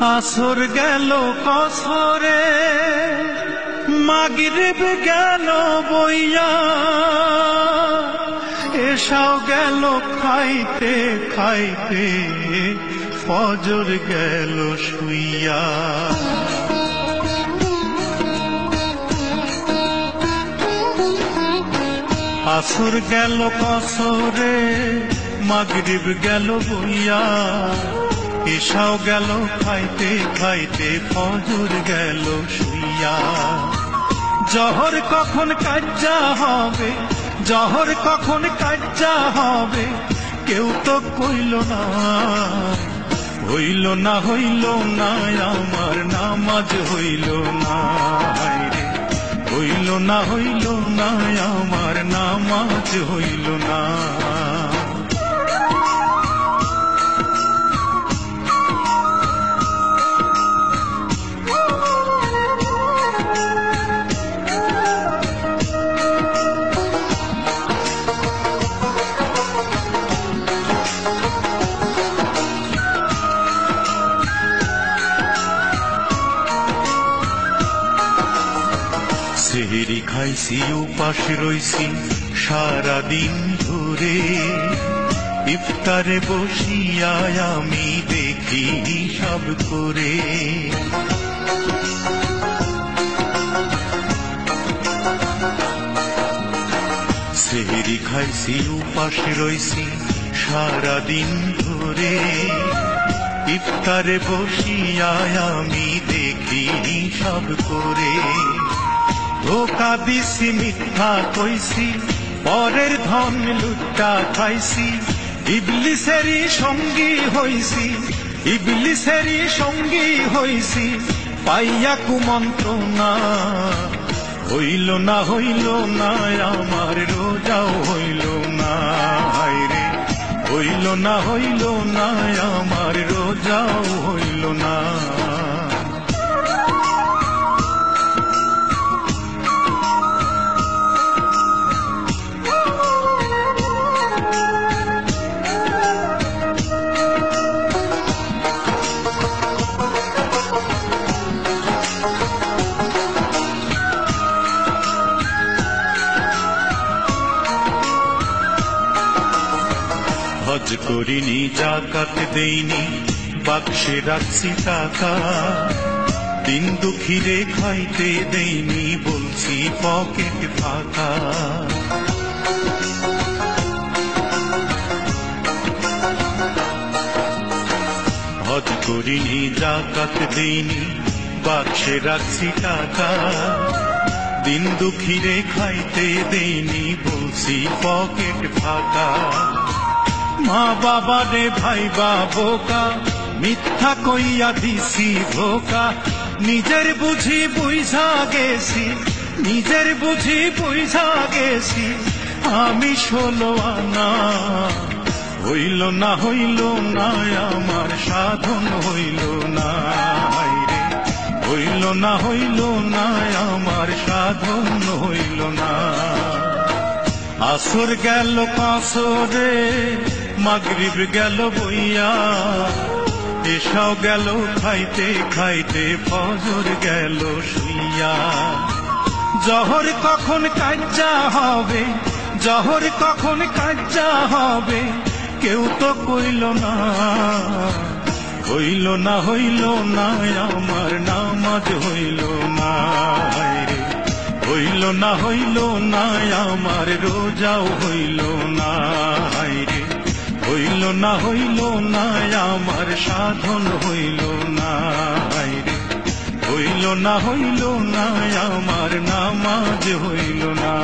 আসর গেল কসরে, মাগরিব গেল বইয়া, এসাও গেল খাইতে খাইতে, ফজর গেল শুইয়া। আসর গেল কসরে, মাগরিব গেল বইয়া, এসাও গেল খাইতে খাইতে, ফজর গেল শুইয়া। জহর কখন কাজ্জা হবে, জহর কখন কাজ্জা হবে, কেউ তো কইল না। হইল না হইল না আমার নামাজ হইল না রে, হইল না হইল না আমার নামাজ হইল না। সেহরি খাইছি উপাস রইছি সারাদিন ধরে, ইফতারে বসিয়া আমি দেখি হিসাব করে। সেহরি খাইছি উপাস রইছি সারাদিন ধরে, ইফতারে বসিয়া আমি দেখি হিসাব করে। ধোকা দিছি মিথ্যা কইছি, পরের ধন লুটা খাইছি, ইবলিসেরই সঙ্গী হইছি, ইবলিসেরই সঙ্গী হইছি, পাইয়া কুমন্ত্রণা। হইল না হইল না আমার রোজাও হইল না রে, হইল না হইল না আমার রোজাও হইল না। হজ করিনি, জাকাত দেইনি, বাক্সে রাখছি টাকা, দিন দুঃখীরে খাইতে দেইনি, বলছি পকেট ফাঁকা। হজ করিনি, জাকাত দেইনি, বাক্সে রাখছি টাকা, দিন দুঃখীরে খাইতে দেইনি, বলছি পকেট ফাঁকা। মা বাবা রে ভাইবা বোকা, মিথ্যা কইয়া দিছি ধোকা, নিজের বুঝি বুঝা গেছি, নিজের বুঝি বুঝা গেছি, আমি 16 আনা। হইল না হইল না আমার সাধন হইল না রে, হইল না হইল না আমার সাধন হইল না। আসর গেল কসরে, মাগরিব গেল বইয়া, এসাও গেল খাইতে খাইতে, ফজর গেল শুইয়া। জহর কখন কাজ্জা হবে, জহর কখন কাজ্জা হবে, কেউ তো কইল না। হইল না হইল না আমার নামাজ হইল না রে, হইল না হইল না আমার রোজাও হইল না রে, হইল না হইল না আমার সাধন হইল না রে, হইল না হইল না আমার নামাজ হইল না।